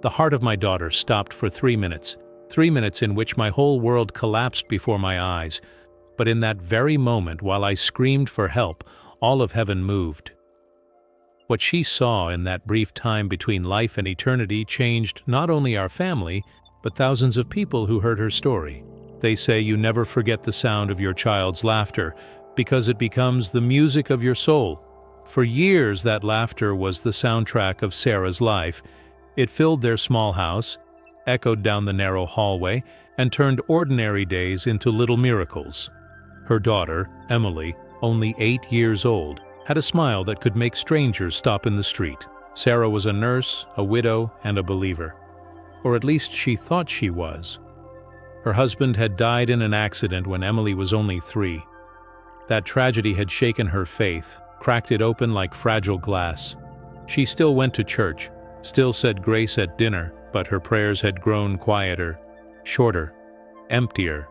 The heart of my daughter stopped for 3 minutes, 3 minutes in which my whole world collapsed before my eyes. But in that very moment, while I screamed for help, all of heaven moved. What she saw in that brief time between life and eternity changed not only our family, but thousands of people who heard her story. They say you never forget the sound of your child's laughter, because it becomes the music of your soul. For years, that laughter was the soundtrack of Sarah's life. It filled their small house, echoed down the narrow hallway, and turned ordinary days into little miracles. Her daughter, Emily, only 8 years old, had a smile that could make strangers stop in the street. Sarah was a nurse, a widow, and a believer. Or at least she thought she was. Her husband had died in an accident when Emily was only 3. That tragedy had shaken her faith, cracked it open like fragile glass. She still went to church, still said grace at dinner, but her prayers had grown quieter, shorter, emptier.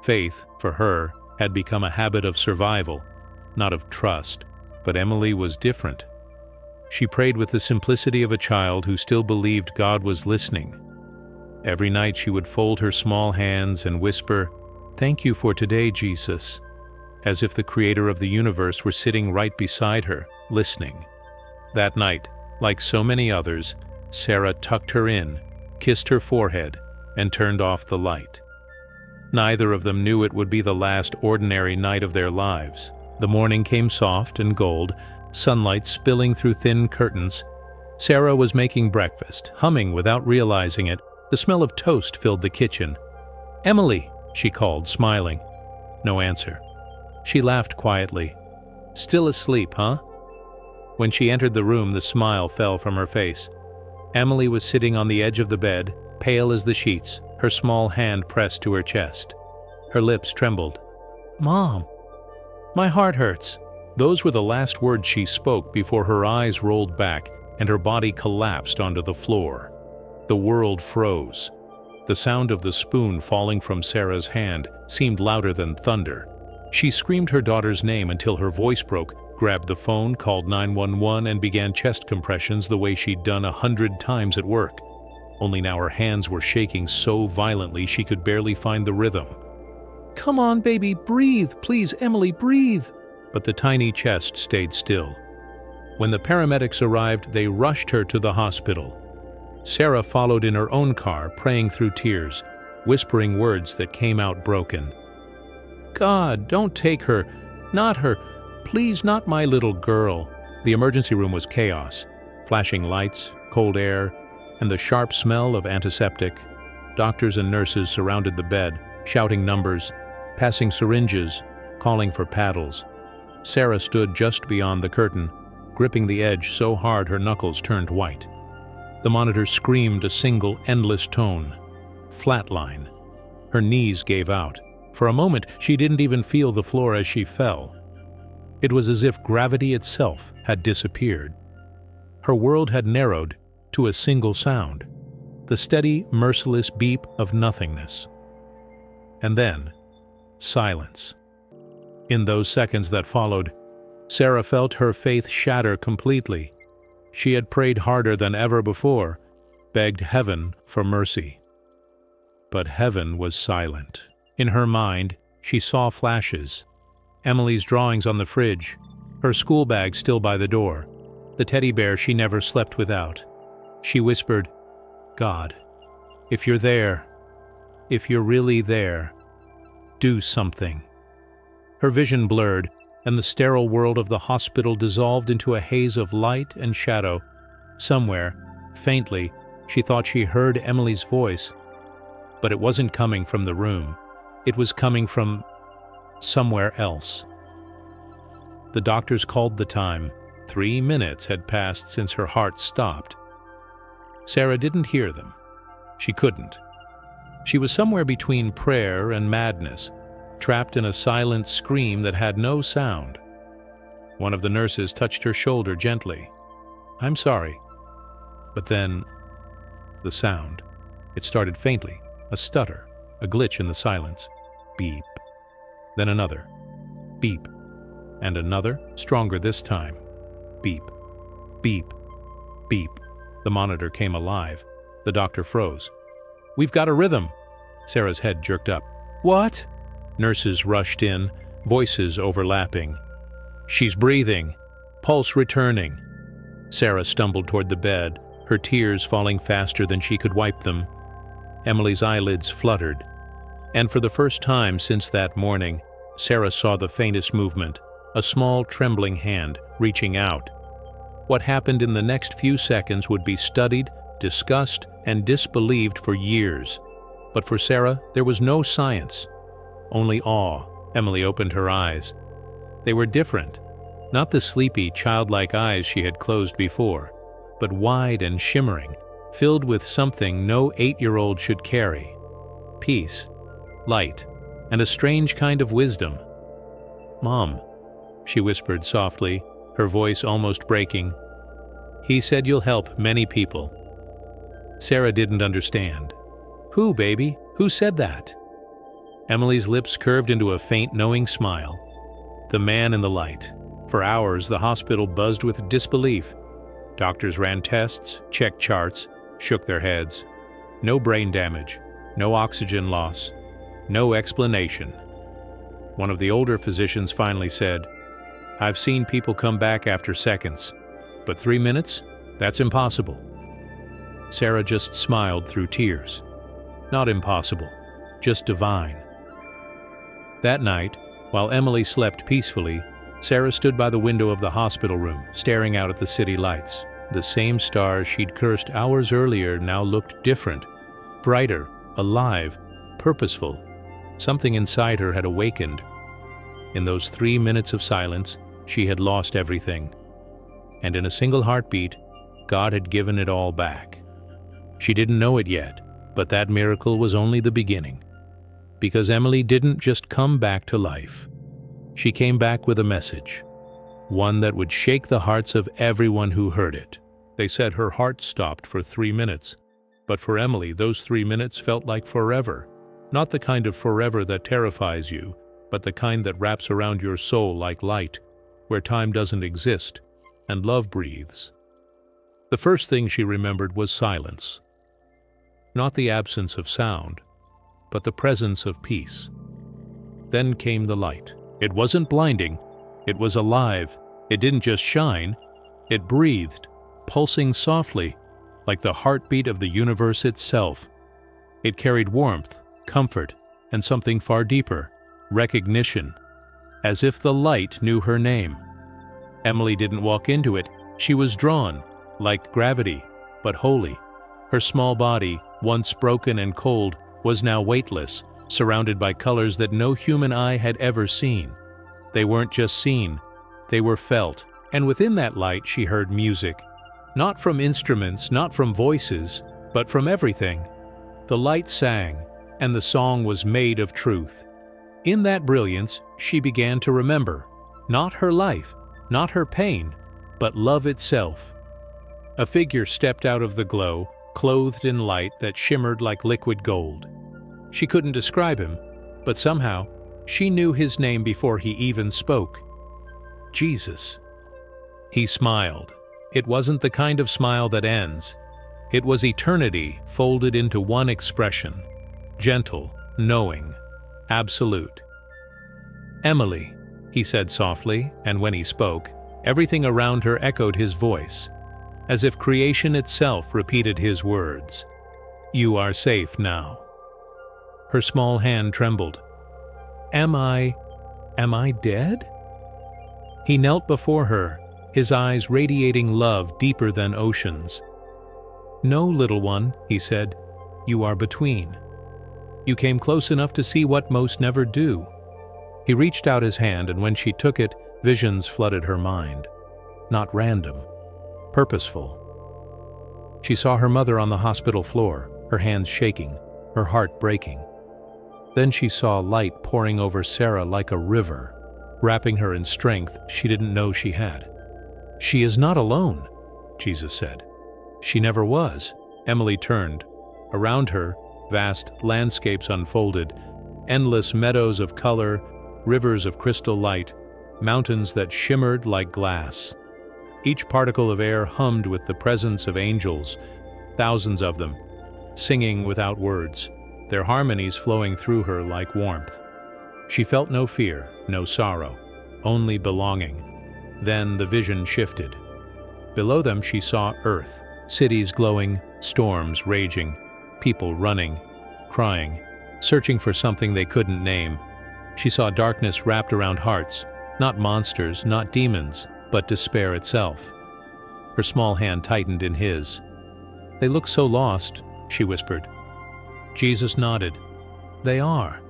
Faith, for her, had become a habit of survival, not of trust. But Emily was different. She prayed with the simplicity of a child who still believed God was listening. Every night she would fold her small hands and whisper, "Thank you for today, Jesus," as if the creator of the universe were sitting right beside her, listening. That night, like so many others, Sarah tucked her in, kissed her forehead, and turned off the light. Neither of them knew it would be the last ordinary night of their lives. The morning came soft and gold, sunlight spilling through thin curtains. Sarah was making breakfast, humming without realizing it. The smell of toast filled the kitchen. "Emily," she called, smiling. No answer. She laughed quietly. "Still asleep, huh?" When she entered the room, the smile fell from her face. Emily was sitting on the edge of the bed, pale as the sheets, her small hand pressed to her chest. Her lips trembled. "Mom, my heart hurts." Those were the last words she spoke before her eyes rolled back and her body collapsed onto the floor. The world froze. The sound of the spoon falling from Sarah's hand seemed louder than thunder. She screamed her daughter's name until her voice broke, grabbed the phone, called 911, and began chest compressions the way she'd done 100 times at work. Only now her hands were shaking so violently she could barely find the rhythm. "Come on, baby, breathe! Please, Emily, breathe!" But the tiny chest stayed still. When the paramedics arrived, they rushed her to the hospital. Sarah followed in her own car, praying through tears, whispering words that came out broken. "God, don't take her. Not her. Please, not my little girl." The emergency room was chaos. Flashing lights, cold air, and the sharp smell of antiseptic. Doctors and nurses surrounded the bed, shouting numbers, passing syringes, calling for paddles. Sarah stood just beyond the curtain, gripping the edge so hard her knuckles turned white. The monitor screamed a single, endless tone. Flatline. Her knees gave out. For a moment, she didn't even feel the floor as she fell. It was as if gravity itself had disappeared. Her world had narrowed to a single sound, the steady, merciless beep of nothingness. And then, silence. In those seconds that followed, Sarah felt her faith shatter completely. She had prayed harder than ever before, begged heaven for mercy. But heaven was silent. In her mind, she saw flashes. Emily's drawings on the fridge, her school bag still by the door, the teddy bear she never slept without. She whispered, "God, if you're there, if you're really there, do something." Her vision blurred, and the sterile world of the hospital dissolved into a haze of light and shadow. Somewhere, faintly, she thought she heard Emily's voice, but it wasn't coming from the room. It was coming from somewhere else. The doctors called the time. 3 minutes had passed since her heart stopped. Sarah didn't hear them. She couldn't. She was somewhere between prayer and madness, trapped in a silent scream that had no sound. One of the nurses touched her shoulder gently. "I'm sorry." But then, the sound. It started faintly, a stutter, a glitch in the silence. Beep. Then another. Beep. And another, stronger this time. Beep. Beep. Beep. The monitor came alive. The doctor froze. "We've got a rhythm." Sarah's head jerked up. "What?" Nurses rushed in, voices overlapping. "She's breathing. Pulse returning." Sarah stumbled toward the bed, her tears falling faster than she could wipe them. Emily's eyelids fluttered. And for the first time since that morning, Sarah saw the faintest movement, a small trembling hand reaching out. What happened in the next few seconds would be studied, discussed, and disbelieved for years. But for Sarah, there was no science, only awe. Emily opened her eyes. They were different. Not the sleepy, childlike eyes she had closed before, but wide and shimmering, filled with something no 8-year-old should carry. Peace, light, and a strange kind of wisdom. "Mom," she whispered softly, her voice almost breaking. "He said you'll help many people." Sarah didn't understand. "Who, baby? Who said that?" Emily's lips curved into a faint, knowing smile. The man in the light. For hours, the hospital buzzed with disbelief. Doctors ran tests, checked charts, shook their heads. No brain damage, no oxygen loss, no explanation. One of the older physicians finally said, "I've seen people come back after seconds, but 3 minutes? That's impossible." Sarah just smiled through tears. Not impossible, just divine. That night, while Emily slept peacefully, Sarah stood by the window of the hospital room, staring out at the city lights. The same stars she'd cursed hours earlier now looked different, brighter, alive, purposeful. Something inside her had awakened. In those 3 minutes of silence, she had lost everything. And in a single heartbeat, God had given it all back. She didn't know it yet, but that miracle was only the beginning. Because Emily didn't just come back to life. She came back with a message, one that would shake the hearts of everyone who heard it. They said her heart stopped for 3 minutes, but for Emily, those 3 minutes felt like forever. Not the kind of forever that terrifies you, but the kind that wraps around your soul like light, where time doesn't exist, and love breathes. The first thing she remembered was silence. Not the absence of sound, but the presence of peace. Then came the light. It wasn't blinding, it was alive. It didn't just shine, it breathed, pulsing softly, like the heartbeat of the universe itself. It carried warmth, comfort, and something far deeper, recognition, as if the light knew her name. Emily didn't walk into it, she was drawn, like gravity, but holy. Her small body, once broken and cold, was now weightless, surrounded by colors that no human eye had ever seen. They weren't just seen, they were felt, and within that light she heard music. Not from instruments, not from voices, but from everything. The light sang, and the song was made of truth. In that brilliance, she began to remember, not her life, not her pain, but love itself. A figure stepped out of the glow, clothed in light that shimmered like liquid gold. She couldn't describe him, but somehow, she knew his name before he even spoke. Jesus. He smiled. It wasn't the kind of smile that ends. It was eternity folded into one expression. Gentle, knowing, absolute. "Emily," he said softly, and when he spoke, everything around her echoed his voice, as if creation itself repeated his words. "You are safe now." Her small hand trembled. Am I dead?" He knelt before her, his eyes radiating love deeper than oceans. "No, little one," he said, "you are between. You came close enough to see what most never do." He reached out his hand, and when she took it, visions flooded her mind. Not random, purposeful. She saw her mother on the hospital floor, her hands shaking, her heart breaking. Then she saw light pouring over Sarah like a river, wrapping her in strength she didn't know she had. "She is not alone," Jesus said. "She never was." Emily turned. Around her, vast landscapes unfolded, endless meadows of color, rivers of crystal light, mountains that shimmered like glass. Each particle of air hummed with the presence of angels, thousands of them, singing without words, their harmonies flowing through her like warmth. She felt no fear, no sorrow, only belonging. Then the vision shifted. Below them she saw Earth, cities glowing, storms raging, people running, crying, searching for something they couldn't name. She saw darkness wrapped around hearts, not monsters, not demons, but despair itself. Her small hand tightened in his. "They look so lost," she whispered. Jesus nodded. "They are.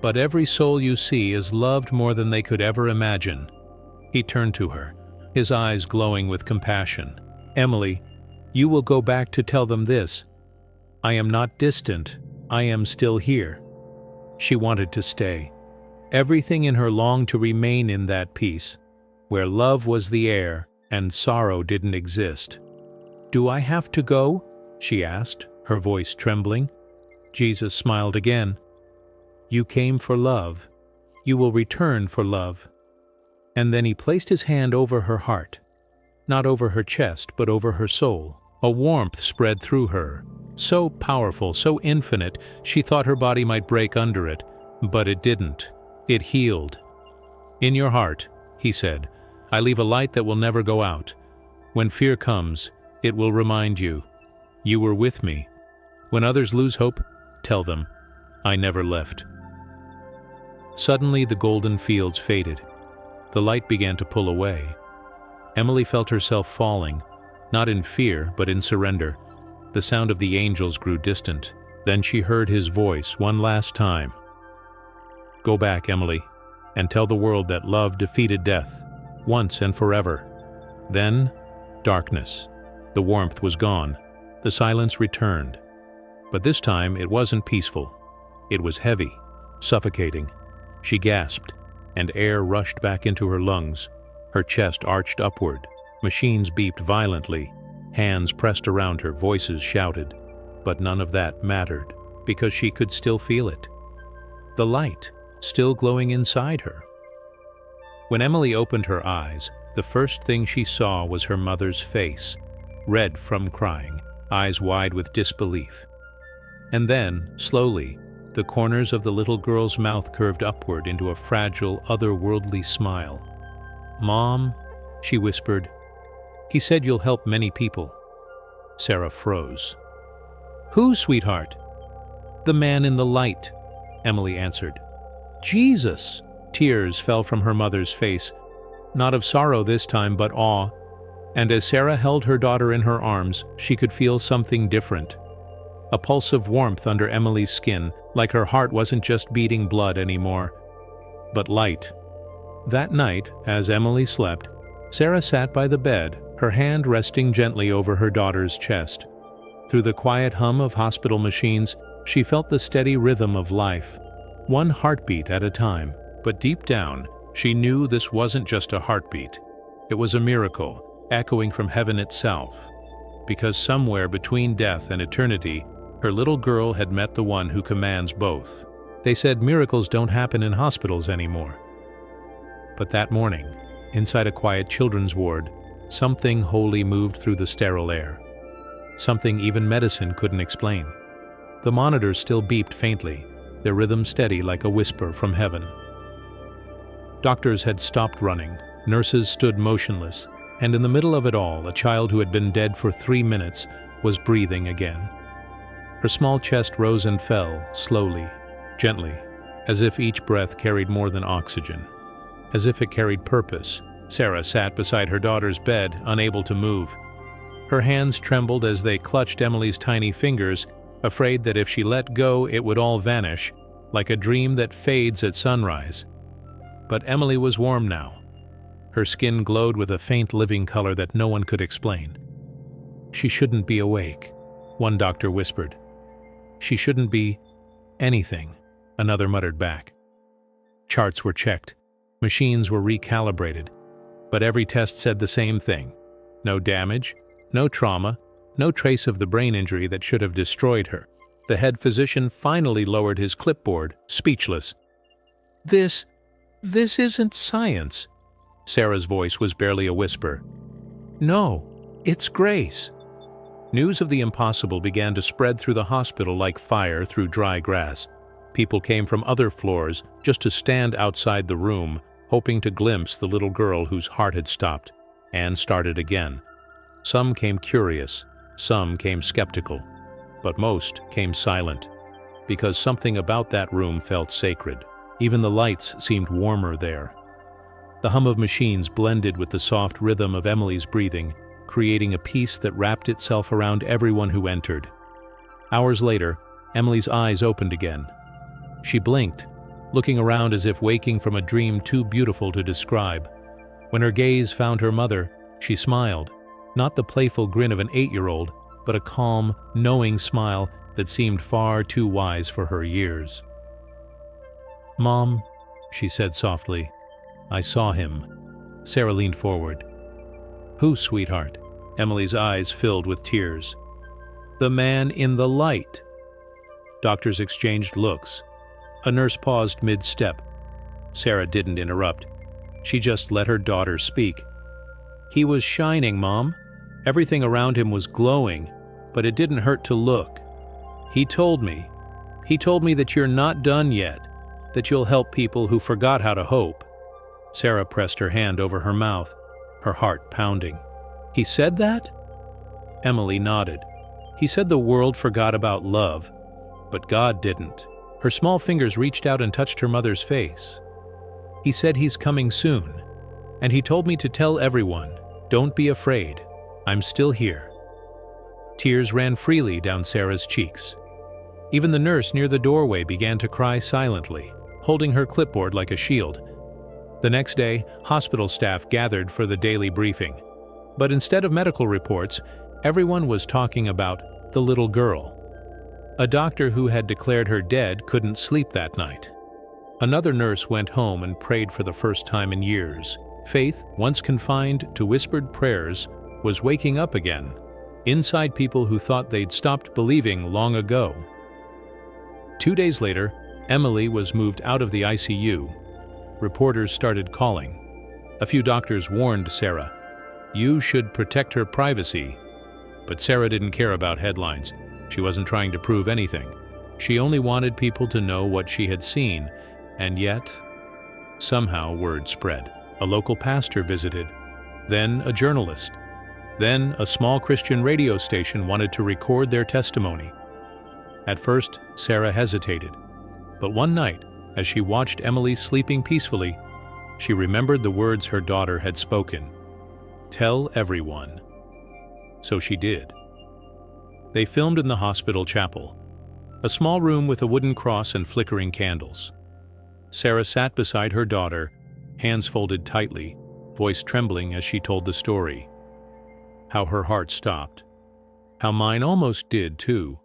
But every soul you see is loved more than they could ever imagine." He turned to her, his eyes glowing with compassion. "Emily, you will go back to tell them this. I am not distant. I am still here." She wanted to stay. Everything in her longed to remain in that peace, where love was the air and sorrow didn't exist. "Do I have to go?" she asked, her voice trembling. Jesus smiled again. "You came for love. You will return for love." And then he placed his hand over her heart, not over her chest, but over her soul. A warmth spread through her, so powerful, so infinite, she thought her body might break under it, but it didn't. It healed. "In your heart," he said, "I leave a light that will never go out. When fear comes, it will remind you, you were with me. When others lose hope, tell them, I never left." Suddenly the golden fields faded. The light began to pull away. Emily felt herself falling, not in fear, but in surrender. The sound of the angels grew distant. Then she heard his voice one last time. "Go back, Emily, and tell the world that love defeated death, once and forever." Then, darkness. The warmth was gone. The silence returned. But this time it wasn't peaceful. It was heavy, suffocating. She gasped, and air rushed back into her lungs. Her chest arched upward. Machines beeped violently. Hands pressed around her, voices shouted. But none of that mattered, because she could still feel it. The light, still glowing inside her. When Emily opened her eyes, the first thing she saw was her mother's face, red from crying, eyes wide with disbelief. And then, slowly, the corners of the little girl's mouth curved upward into a fragile, otherworldly smile. "Mom," she whispered, "he said you'll help many people." Sarah froze. "Who, sweetheart?" "The man in the light," Emily answered. "Jesus!" Tears fell from her mother's face, not of sorrow this time, but awe. And as Sarah held her daughter in her arms, she could feel something different. A pulse of warmth under Emily's skin, like her heart wasn't just beating blood anymore, but light. That night, as Emily slept, Sarah sat by the bed, her hand resting gently over her daughter's chest. Through the quiet hum of hospital machines, she felt the steady rhythm of life, one heartbeat at a time. But deep down, she knew this wasn't just a heartbeat. It was a miracle, echoing from heaven itself. Because somewhere between death and eternity, her little girl had met the one who commands both. They said miracles don't happen in hospitals anymore. But that morning, inside a quiet children's ward, something holy moved through the sterile air. Something even medicine couldn't explain. The monitors still beeped faintly, their rhythm steady like a whisper from heaven. Doctors had stopped running, nurses stood motionless, and in the middle of it all, a child who had been dead for 3 minutes was breathing again. Her small chest rose and fell, slowly, gently, as if each breath carried more than oxygen. As if it carried purpose, Sarah sat beside her daughter's bed, unable to move. Her hands trembled as they clutched Emily's tiny fingers, afraid that if she let go, it would all vanish, like a dream that fades at sunrise. But Emily was warm now. Her skin glowed with a faint living color that no one could explain. "She shouldn't be awake," one doctor whispered. "She shouldn't be anything," another muttered back. Charts were checked. Machines were recalibrated. But every test said the same thing. No damage, no trauma, no trace of the brain injury that should have destroyed her. The head physician finally lowered his clipboard, speechless. This isn't science." Sarah's voice was barely a whisper. "No, it's grace." News of the impossible began to spread through the hospital like fire through dry grass. People came from other floors just to stand outside the room, hoping to glimpse the little girl whose heart had stopped and started again. Some came curious, some came skeptical, but most came silent, because something about that room felt sacred. Even the lights seemed warmer there. The hum of machines blended with the soft rhythm of Emily's breathing, creating a peace that wrapped itself around everyone who entered. Hours later, Emily's eyes opened again. She blinked, looking around as if waking from a dream too beautiful to describe. When her gaze found her mother, she smiled, not the playful grin of an 8-year-old, but a calm, knowing smile that seemed far too wise for her years. "Mom," she said softly, "I saw him." Sarah leaned forward. "Who, sweetheart?" Emily's eyes filled with tears. "The man in the light." Doctors exchanged looks. A nurse paused mid-step. Sarah didn't interrupt. She just let her daughter speak. "He was shining, Mom. Everything around him was glowing, but it didn't hurt to look. He told me that you're not done yet, that you'll help people who forgot how to hope." Sarah pressed her hand over her mouth, her heart pounding. "He said that?" Emily nodded. "He said the world forgot about love, but God didn't." Her small fingers reached out and touched her mother's face. "He said he's coming soon, and he told me to tell everyone, don't be afraid, I'm still here." Tears ran freely down Sarah's cheeks. Even the nurse near the doorway began to cry silently, holding her clipboard like a shield. The next day, hospital staff gathered for the daily briefing. But instead of medical reports, everyone was talking about the little girl. A doctor who had declared her dead couldn't sleep that night. Another nurse went home and prayed for the first time in years. Faith, once confined to whispered prayers, was waking up again, inside people who thought they'd stopped believing long ago. 2 days later, Emily was moved out of the ICU. Reporters started calling. A few doctors warned Sarah, "You should protect her privacy." But Sarah didn't care about headlines. She wasn't trying to prove anything. She only wanted people to know what she had seen, and yet, somehow word spread. A local pastor visited, then a journalist, then a small Christian radio station wanted to record their testimony. At first, Sarah hesitated, but one night, as she watched Emily sleeping peacefully, she remembered the words her daughter had spoken. "Tell everyone." So she did. They filmed in the hospital chapel, a small room with a wooden cross and flickering candles. Sarah sat beside her daughter, hands folded tightly, voice trembling as she told the story. How her heart stopped. How mine almost did, too.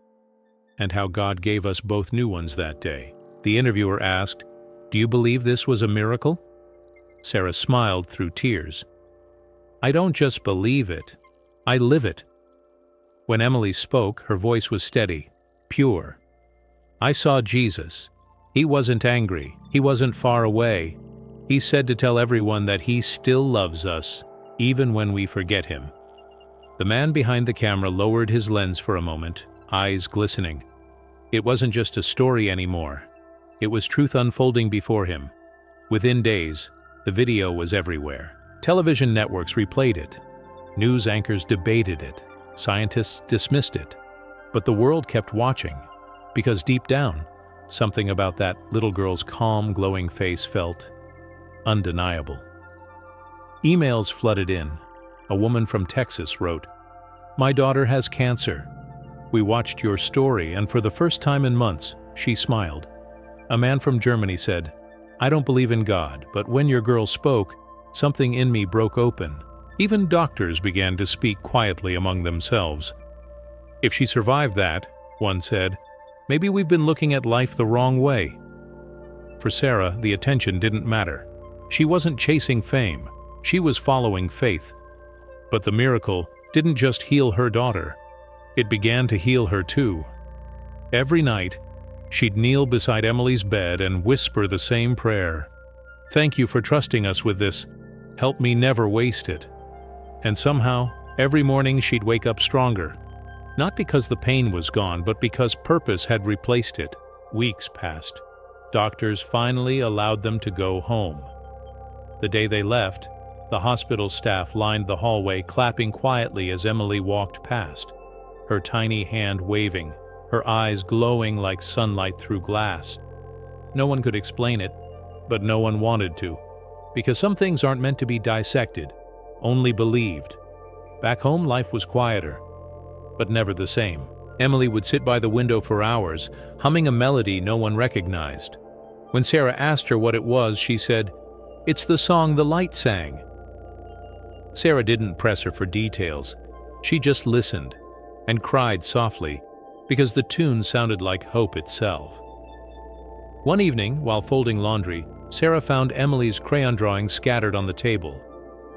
And how God gave us both new ones that day. The interviewer asked, "Do you believe this was a miracle?" Sarah smiled through tears. "I don't just believe it, I live it." When Emily spoke, her voice was steady, pure. "I saw Jesus. He wasn't angry. He wasn't far away. He said to tell everyone that he still loves us, even when we forget him." The man behind the camera lowered his lens for a moment, eyes glistening. It wasn't just a story anymore. It was truth unfolding before him. Within days, the video was everywhere. Television networks replayed it. News anchors debated it. Scientists dismissed it. But the world kept watching, because deep down, something about that little girl's calm, glowing face felt undeniable. Emails flooded in. A woman from Texas wrote, "My daughter has cancer. We watched your story, and for the first time in months, she smiled." A man from Germany said, "I don't believe in God, but when your girl spoke, something in me broke open." Even doctors began to speak quietly among themselves. "If she survived that," one said, "maybe we've been looking at life the wrong way." For Sarah, the attention didn't matter. She wasn't chasing fame. She was following faith. But the miracle didn't just heal her daughter. It began to heal her too. Every night, she'd kneel beside Emily's bed and whisper the same prayer. "Thank you for trusting us with this. Help me never waste it." And somehow, every morning she'd wake up stronger, Not because the pain was gone, but because purpose had replaced it. Weeks passed. Doctors finally allowed them to go home. The day they left, the hospital staff lined the hallway, clapping quietly as Emily walked past, her tiny hand waving, her eyes glowing like sunlight through glass. No one could explain it, but no one wanted to, because some things aren't meant to be dissected, only believed. Back home, life was quieter, but never the same. Emily would sit by the window for hours, humming a melody no one recognized. When Sarah asked her what it was, she said, "It's the song the light sang." Sarah didn't press her for details. She just listened and cried softly because the tune sounded like hope itself. One evening, while folding laundry, Sarah found Emily's crayon drawings scattered on the table.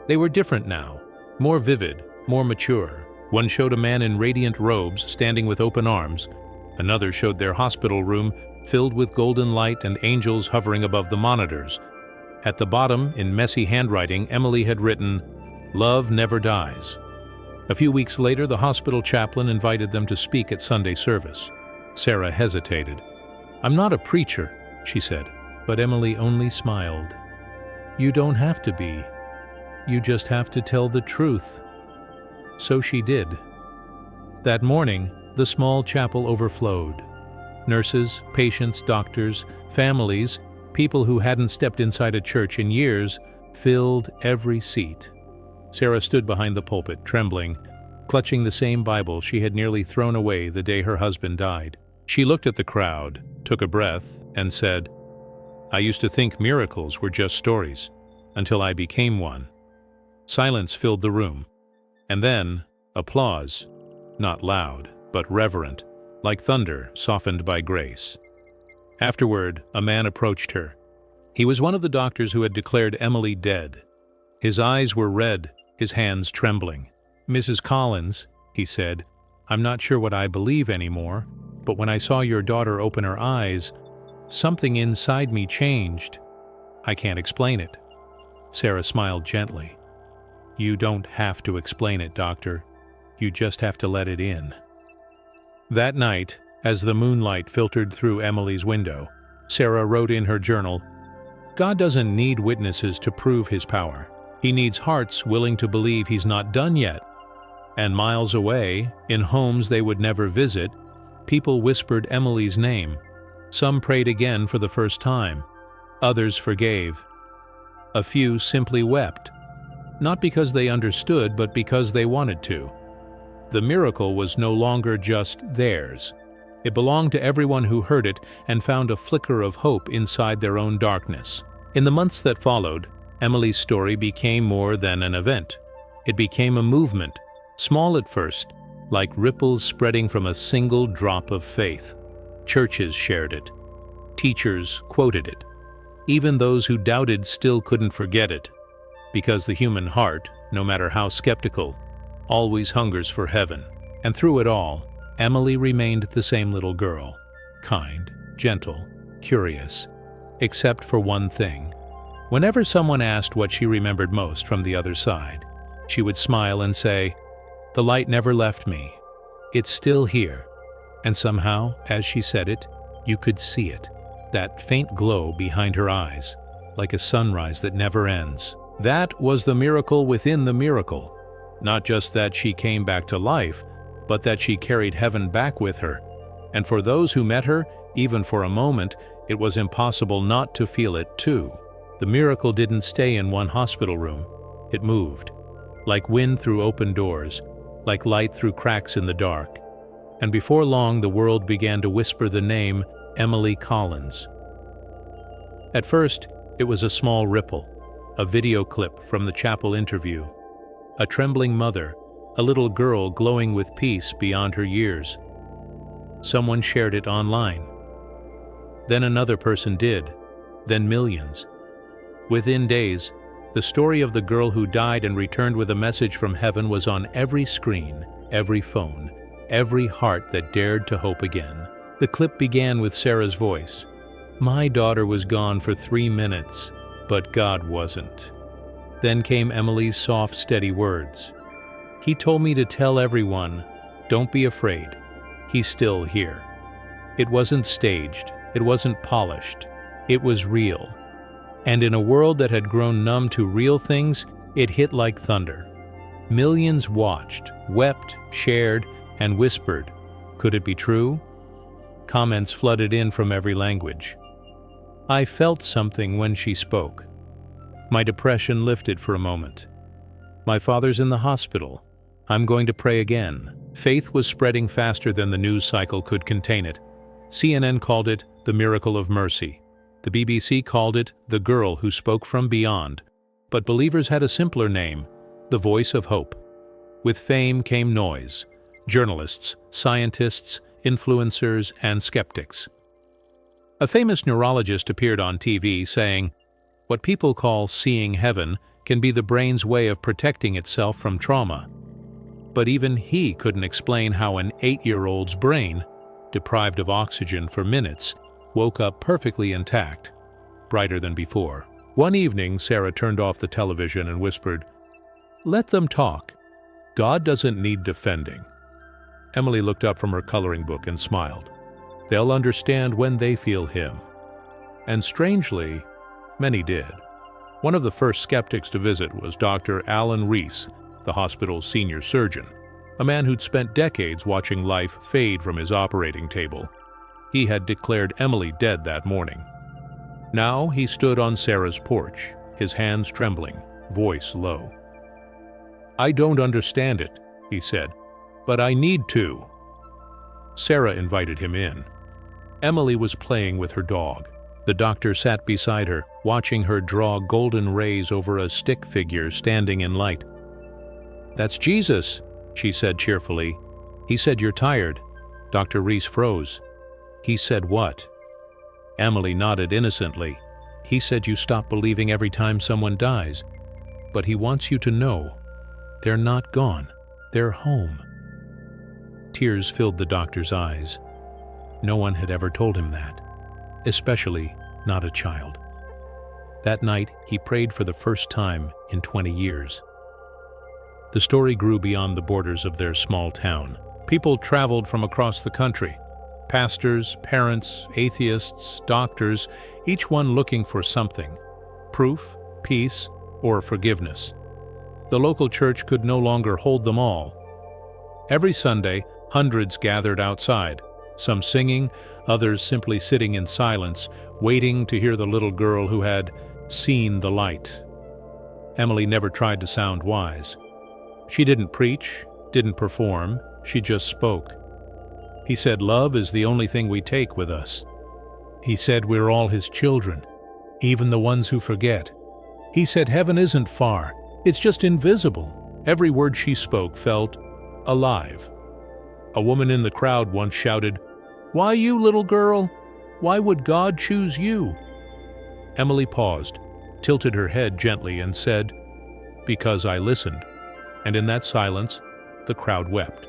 They were different now, more vivid, more mature. One showed a man in radiant robes standing with open arms. Another showed their hospital room filled with golden light and angels hovering above the monitors. At the bottom, in messy handwriting, Emily had written, "Love never dies." A few weeks later, the hospital chaplain invited them to speak at Sunday service. Sarah hesitated. "I'm not a preacher," she said, but Emily only smiled. "You don't have to be. You just have to tell the truth." So she did. That morning, the small chapel overflowed. Nurses, patients, doctors, families, people who hadn't stepped inside a church in years, filled every seat. Sarah stood behind the pulpit, trembling, clutching the same Bible she had nearly thrown away the day her husband died. She looked at the crowd, took a breath, and said, "I used to think miracles were just stories, until I became one." Silence filled the room, and then applause, not loud, but reverent, like thunder softened by grace. Afterward, a man approached her. He was one of the doctors who had declared Emily dead. His eyes were red, his hands trembling. "Mrs. Collins," he said, "I'm not sure what I believe anymore, but when I saw your daughter open her eyes, something inside me changed. I can't explain it." Sarah smiled gently. "You don't have to explain it, doctor. You just have to let it in." That night, as the moonlight filtered through Emily's window, Sarah wrote in her journal, "God doesn't need witnesses to prove his power. He needs hearts willing to believe he's not done yet." And miles away, in homes they would never visit, people whispered Emily's name. Some prayed again for the first time. Others forgave. A few simply wept, not because they understood, but because they wanted to. The miracle was no longer just theirs. It belonged to everyone who heard it and found a flicker of hope inside their own darkness. In the months that followed, Emily's story became more than an event. It became a movement, small at first, like ripples spreading from a single drop of faith. Churches shared it. Teachers quoted it. Even those who doubted still couldn't forget it, because the human heart, no matter how skeptical, always hungers for heaven. And through it all, Emily remained the same little girl, kind, gentle, curious, except for one thing. Whenever someone asked what she remembered most from the other side, she would smile and say, "The light never left me. It's still here." And somehow, as she said it, you could see it, that faint glow behind her eyes, like a sunrise that never ends. That was the miracle within the miracle. Not just that she came back to life, but that she carried heaven back with her. And for those who met her, even for a moment, it was impossible not to feel it too. The miracle didn't stay in one hospital room. It moved, like wind through open doors, like light through cracks in the dark. And before long, the world began to whisper the name Emily Collins. At first, it was a small ripple, a video clip from the chapel interview. A trembling mother, a little girl glowing with peace beyond her years. Someone shared it online. Then another person did, then millions. Within days, the story of the girl who died and returned with a message from heaven was on every screen, every phone, every heart that dared to hope again. The clip began with Sarah's voice. "My daughter was gone for 3 minutes, but God wasn't." Then came Emily's soft, steady words. "He told me to tell everyone, Don't be afraid. He's still here. It wasn't staged. It wasn't polished. It was real. And in a world that had grown numb to real things, it hit like thunder. Millions watched, wept, shared, and whispered, "Could it be true?" Comments flooded in from every language. I felt something when she spoke. My depression lifted for a moment. My father's in the hospital. I'm going to pray again. Faith was spreading faster than the news cycle could contain it. CNN called it the miracle of mercy. The BBC called it the girl who spoke from beyond. But believers had a simpler name, the voice of hope. With fame came noise. Journalists, scientists, influencers, and skeptics. A famous neurologist appeared on TV saying, "What people call seeing heaven can be the brain's way of protecting itself from trauma." But even he couldn't explain how an 8-year-old's brain, deprived of oxygen for minutes, woke up perfectly intact, brighter than before. One evening, Sarah turned off the television and whispered, "Let them talk. God doesn't need defending." Emily looked up from her coloring book and smiled. They'll understand when they feel Him. And strangely, many did. One of the first skeptics to visit was Dr. Alan Reese, the hospital's senior surgeon, a man who'd spent decades watching life fade from his operating table. He had declared Emily dead that morning. Now he stood on Sarah's porch, his hands trembling, voice low. "I don't understand it," he said, "but I need to." Sarah invited him in. Emily was playing with her dog. The doctor sat beside her, watching her draw golden rays over a stick figure standing in light. "That's Jesus," she said cheerfully. "He said you're tired." Dr. Reese froze. "He said what?" Emily nodded innocently. "He said you stop believing every time someone dies. But he wants you to know. They're not gone. They're home." Tears filled the doctor's eyes. No one had ever told him that, especially not a child. That night, he prayed for the first time in 20 years. The story grew beyond the borders of their small town. People traveled from across the country. Pastors, parents, atheists, doctors, each one looking for something: proof, peace, or forgiveness. The local church could no longer hold them all. Every Sunday, hundreds gathered outside, some singing, others simply sitting in silence, waiting to hear the little girl who had seen the light. Emily never tried to sound wise. She didn't preach, didn't perform, she just spoke. He said love is the only thing we take with us. He said we're all His children, even the ones who forget. He said heaven isn't far, it's just invisible. Every word she spoke felt alive. A woman in the crowd once shouted, "Why you, little girl? Why would God choose you?" Emily paused, tilted her head gently, and said, "Because I listened." And in that silence, the crowd wept.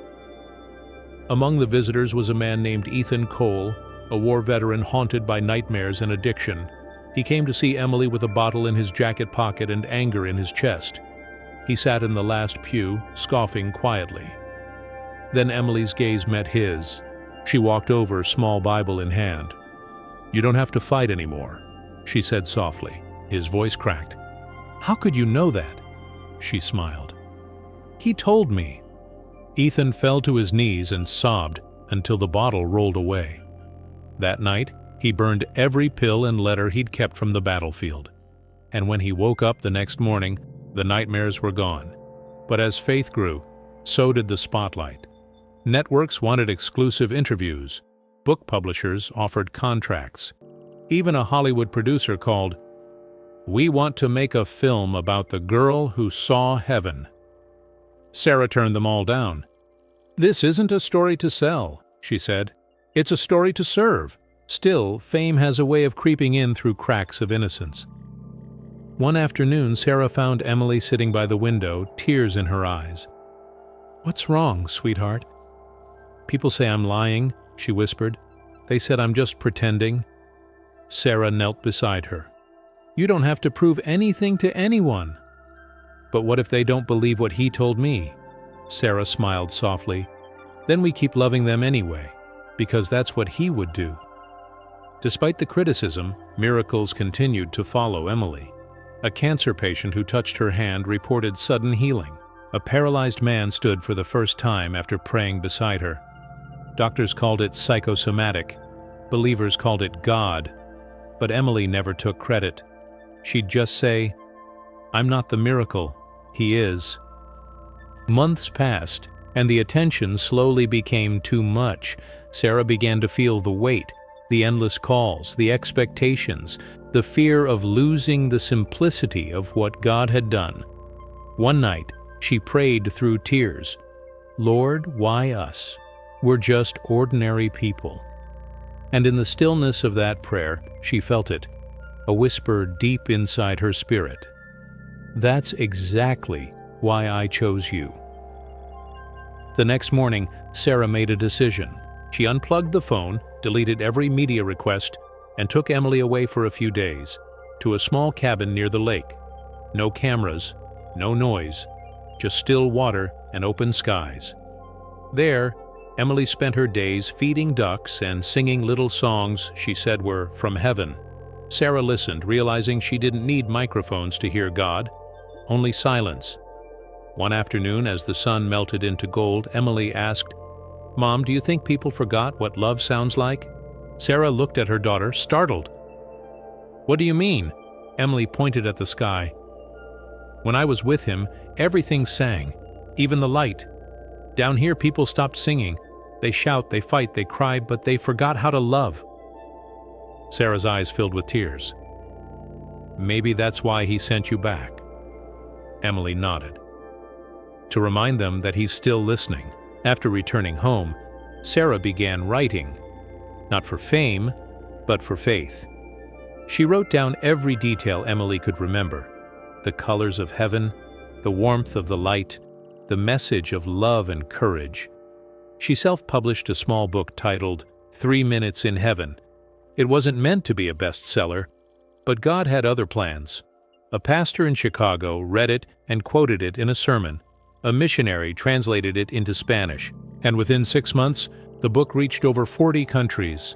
Among the visitors was a man named Ethan Cole, a war veteran haunted by nightmares and addiction. He came to see Emily with a bottle in his jacket pocket and anger in his chest. He sat in the last pew, scoffing quietly. Then Emily's gaze met his. She walked over, small Bible in hand. "You don't have to fight anymore," she said softly. His voice cracked. "How could you know that?" She smiled. "He told me." Ethan fell to his knees and sobbed until the bottle rolled away. That night, he burned every pill and letter he'd kept from the battlefield. And when he woke up the next morning, the nightmares were gone. But as faith grew, so did the spotlight. Networks wanted exclusive interviews. Book publishers offered contracts. Even a Hollywood producer called, "We want to make a film about the girl who saw heaven." Sarah turned them all down. "This isn't a story to sell," she said. "It's a story to serve." Still, fame has a way of creeping in through cracks of innocence. One afternoon, Sarah found Emily sitting by the window, tears in her eyes. "What's wrong, sweetheart?" "People say I'm lying," she whispered. "They said I'm just pretending." Sarah knelt beside her. "You don't have to prove anything to anyone." "But what if they don't believe what he told me?" Sarah smiled softly. Then we keep loving them anyway, because that's what He would do. Despite the criticism, miracles continued to follow Emily. A cancer patient who touched her hand reported sudden healing. A paralyzed man stood for the first time after praying beside her. Doctors called it psychosomatic. Believers called it God. But Emily never took credit. She'd just say, "I'm not the miracle, He is." Months passed, and the attention slowly became too much. Sarah began to feel the weight, the endless calls, the expectations, the fear of losing the simplicity of what God had done. One night, she prayed through tears, "Lord, why us? We're just ordinary people." And in the stillness of that prayer, she felt it, a whisper deep inside her spirit. "That's exactly why I chose you." The next morning, Sarah made a decision. She unplugged the phone, deleted every media request, and took Emily away for a few days, to a small cabin near the lake. No cameras, no noise, just still water and open skies. There, Emily spent her days feeding ducks and singing little songs she said were from heaven. Sarah listened, realizing she didn't need microphones to hear God, only silence. One afternoon, as the sun melted into gold, Emily asked, "Mom, do you think people forgot what love sounds like?" Sarah looked at her daughter, startled. "What do you mean?" Emily pointed at the sky. "When I was with Him, everything sang, even the light. Down here, people stopped singing. They shout, they fight, they cry, but they forgot how to love." Sarah's eyes filled with tears. "Maybe that's why He sent you back." Emily nodded. To remind them that He's still listening. After returning home, Sarah began writing, not for fame, but for faith. She wrote down every detail Emily could remember: the colors of heaven, the warmth of the light, the message of love and courage. She self-published a small book titled 3 Minutes in Heaven. It wasn't meant to be a bestseller, but God had other plans. A pastor in Chicago read it and quoted it in a sermon. A missionary translated it into Spanish, and within 6 months, the book reached over 40 countries.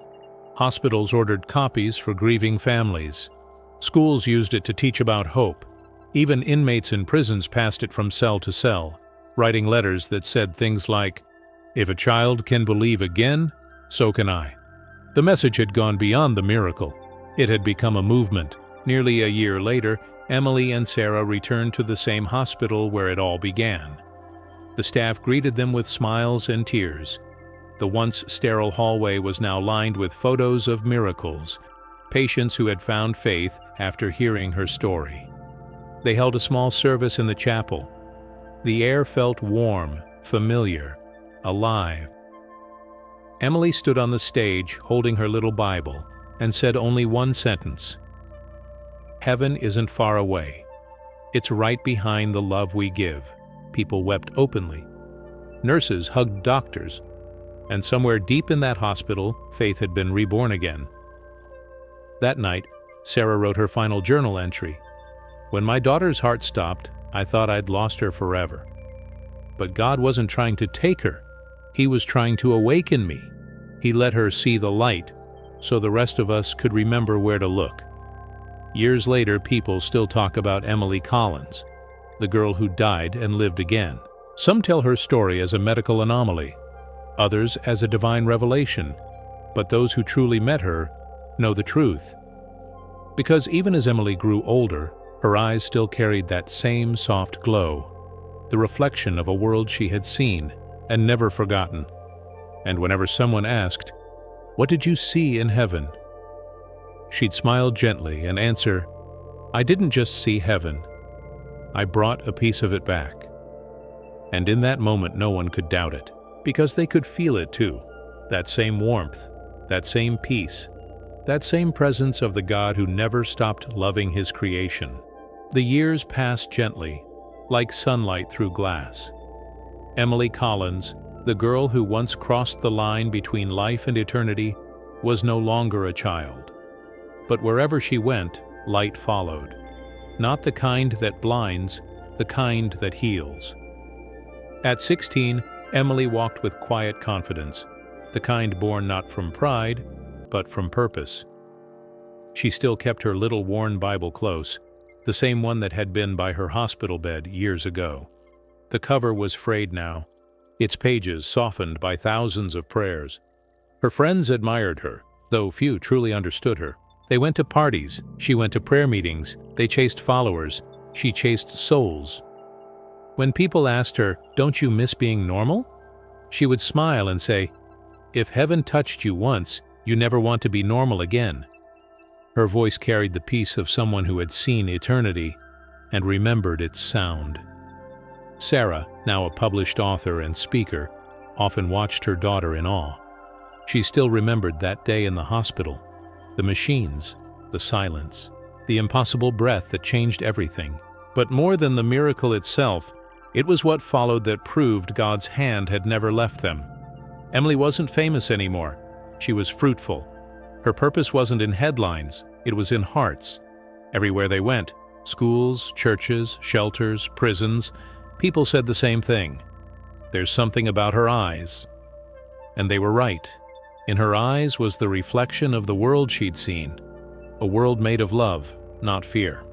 Hospitals ordered copies for grieving families. Schools used it to teach about hope. Even inmates in prisons passed it from cell to cell, writing letters that said things like, "If a child can believe again, so can I." The message had gone beyond the miracle. It had become a movement. Nearly a year later, Emily and Sarah returned to the same hospital where it all began. The staff greeted them with smiles and tears. The once sterile hallway was now lined with photos of miracles, patients who had found faith after hearing her story. They held a small service in the chapel. The air felt warm, familiar, alive. Emily stood on the stage holding her little Bible and said only one sentence: "Heaven isn't far away. It's right behind the love we give." People wept openly. Nurses hugged doctors. And somewhere deep in that hospital, faith had been reborn again. That night, Sarah wrote her final journal entry. "When my daughter's heart stopped, I thought I'd lost her forever. But God wasn't trying to take her. He was trying to awaken me. He let her see the light, so the rest of us could remember where to look." Years later, people still talk about Emily Collins, the girl who died and lived again. Some tell her story as a medical anomaly, others as a divine revelation, but those who truly met her know the truth. Because even as Emily grew older, her eyes still carried that same soft glow, the reflection of a world she had seen and never forgotten. And whenever someone asked, "What did you see in heaven?" she'd smile gently and answer, "I didn't just see heaven. I brought a piece of it back." And in that moment, no one could doubt it, because they could feel it too. That same warmth, that same peace, that same presence of the God who never stopped loving His creation. The years passed gently, like sunlight through glass. Emily Collins, the girl who once crossed the line between life and eternity, was no longer a child. But wherever she went, light followed. Not the kind that blinds, the kind that heals. At 16, Emily walked with quiet confidence, the kind born not from pride, but from purpose. She still kept her little worn Bible close, the same one that had been by her hospital bed years ago. The cover was frayed now, its pages softened by thousands of prayers. Her friends admired her, though few truly understood her. They went to parties, she went to prayer meetings, they chased followers, she chased souls. When people asked her, "Don't you miss being normal?" she would smile and say, "If heaven touched you once, you never want to be normal again." Her voice carried the peace of someone who had seen eternity and remembered its sound. Sarah, now a published author and speaker, often watched her daughter in awe. She still remembered that day in the hospital, the machines, the silence, the impossible breath that changed everything. But more than the miracle itself, it was what followed that proved God's hand had never left them. Emily wasn't famous anymore. She was fruitful. Her purpose wasn't in headlines, it was in hearts. Everywhere they went, schools, churches, shelters, prisons, people said the same thing. There's something about her eyes. And they were right. In her eyes was the reflection of the world she'd seen, a world made of love, not fear.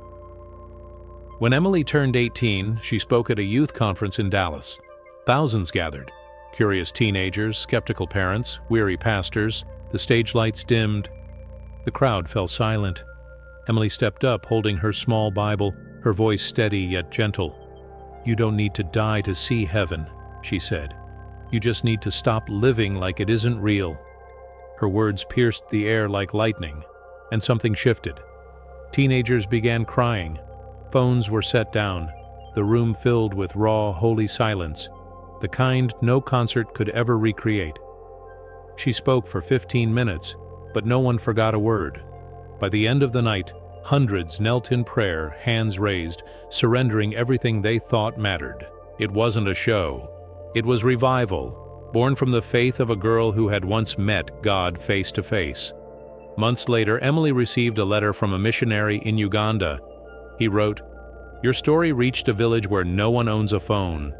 When Emily turned 18, she spoke at a youth conference in Dallas. Thousands gathered. Curious teenagers, skeptical parents, weary pastors. The stage lights dimmed. The crowd fell silent. Emily stepped up, holding her small Bible, her voice steady yet gentle. "You don't need to die to see heaven," she said. "You just need to stop living like it isn't real." Her words pierced the air like lightning, and something shifted. Teenagers began crying. Phones were set down, the room filled with raw, holy silence, the kind no concert could ever recreate. She spoke for 15 minutes, but no one forgot a word. By the end of the night, hundreds knelt in prayer, hands raised, surrendering everything they thought mattered. It wasn't a show. It was revival, born from the faith of a girl who had once met God face to face. Months later, Emily received a letter from a missionary in Uganda. He wrote, "Your story reached a village where no one owns a phone.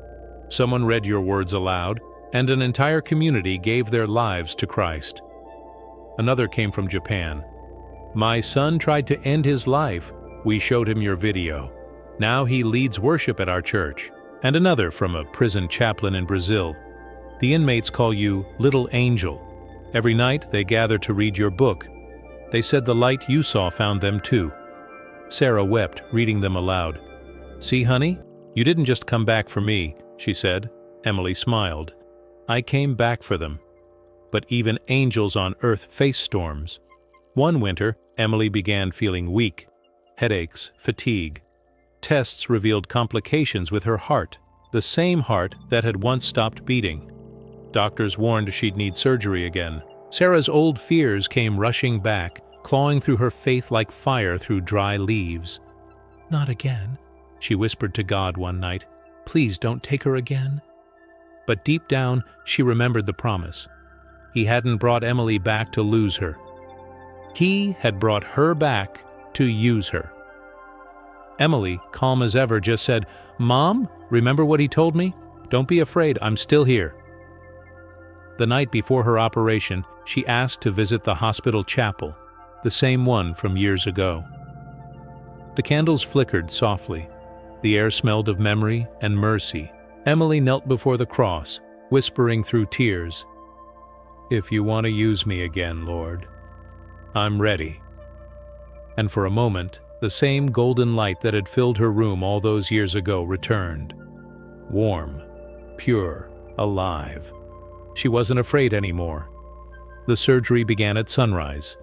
Someone read your words aloud, and an entire community gave their lives to Christ." Another came from Japan. "My son tried to end his life. We showed him your video. Now he leads worship at our church." And another from a prison chaplain in Brazil. "The inmates call you Little Angel. Every night they gather to read your book. They said the light you saw found them too." Sarah wept, reading them aloud. "See, honey, you didn't just come back for me," she said. Emily smiled. "I came back for them." But even angels on earth face storms. One winter, Emily began feeling weak. Headaches, fatigue. Tests revealed complications with her heart, the same heart that had once stopped beating. Doctors warned she'd need surgery again. Sarah's old fears came rushing back, clawing through her faith like fire through dry leaves. "Not again," she whispered to God one night. "Please don't take her again." But deep down, she remembered the promise. He hadn't brought Emily back to lose her. He had brought her back to use her. Emily, calm as ever, just said, "Mom, remember what he told me? Don't be afraid, I'm still here." The night before her operation, she asked to visit the hospital chapel, the same one from years ago. The candles flickered softly. The air smelled of memory and mercy. Emily knelt before the cross, whispering through tears, "If you want to use me again, Lord, I'm ready." And for a moment, the same golden light that had filled her room all those years ago returned. Warm, pure, alive. She wasn't afraid anymore. The surgery began at sunrise.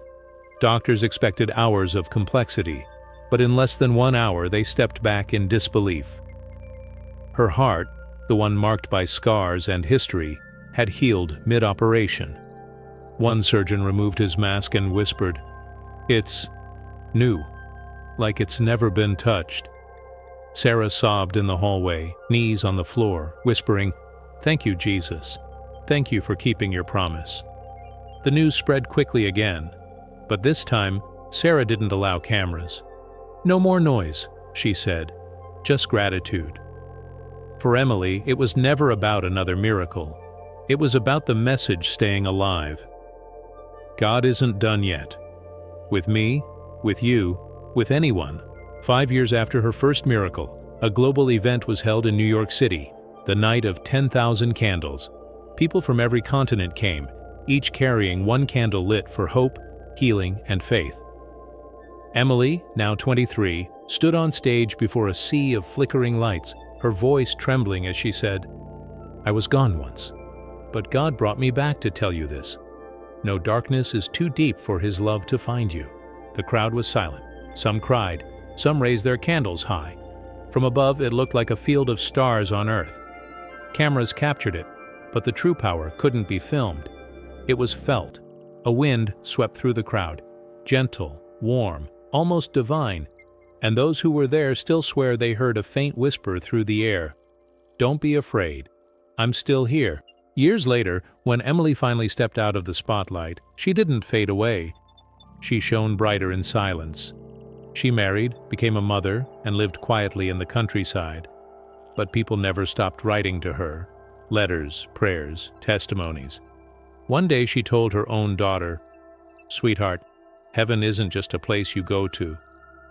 Doctors expected hours of complexity, but in less than 1 hour they stepped back in disbelief. Her heart, the one marked by scars and history, had healed mid-operation. One surgeon removed his mask and whispered, "It's new, like it's never been touched." Sarah sobbed in the hallway, knees on the floor, whispering, "Thank you, Jesus. Thank you for keeping your promise." The news spread quickly again, but this time, Sarah didn't allow cameras. "No more noise," she said, "just gratitude." For Emily, it was never about another miracle. It was about the message staying alive. God isn't done yet. With me, with you, with anyone. 5 years after her first miracle, a global event was held in New York City, the Night of 10,000 Candles. People from every continent came, each carrying one candle lit for hope, healing, and faith. Emily, now 23, stood on stage before a sea of flickering lights, her voice trembling as she said, "I was gone once, but God brought me back to tell you this. No darkness is too deep for His love to find you." The crowd was silent. Some cried, some raised their candles high. From above, it looked like a field of stars on earth. Cameras captured it, but the true power couldn't be filmed. It was felt. A wind swept through the crowd, gentle, warm, almost divine, and those who were there still swear they heard a faint whisper through the air. "Don't be afraid. I'm still here." Years later, when Emily finally stepped out of the spotlight, she didn't fade away. She shone brighter in silence. She married, became a mother, and lived quietly in the countryside. But people never stopped writing to her. Letters, prayers, testimonies. One day she told her own daughter, "Sweetheart, heaven isn't just a place you go to.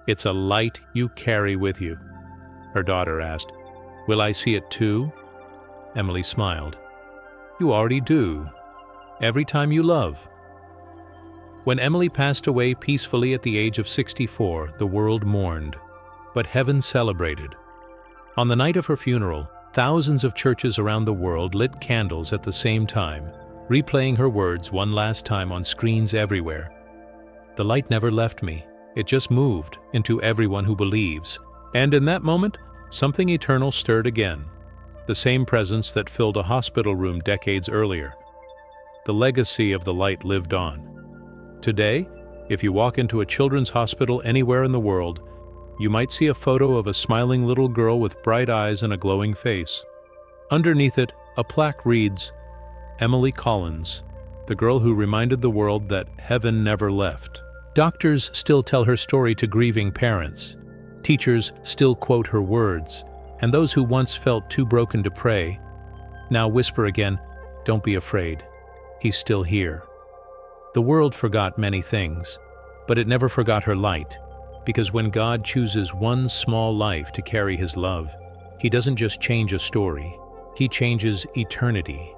It's a light you carry with you." Her daughter asked, "Will I see it too?" Emily smiled. "You already do. Every time you love." When Emily passed away peacefully at the age of 64, the world mourned, but heaven celebrated. On the night of her funeral, thousands of churches around the world lit candles at the same time, replaying her words one last time on screens everywhere. "The light never left me. It just moved into everyone who believes." And in that moment, something eternal stirred again. The same presence that filled a hospital room decades earlier. The legacy of the light lived on. Today, if you walk into a children's hospital anywhere in the world, you might see a photo of a smiling little girl with bright eyes and a glowing face. Underneath it, a plaque reads, "Emily Collins, the girl who reminded the world that heaven never left." Doctors still tell her story to grieving parents. Teachers still quote her words, and those who once felt too broken to pray now whisper again, "Don't be afraid. He's still here." The world forgot many things, but it never forgot her light, because when God chooses one small life to carry His love, He doesn't just change a story, He changes eternity.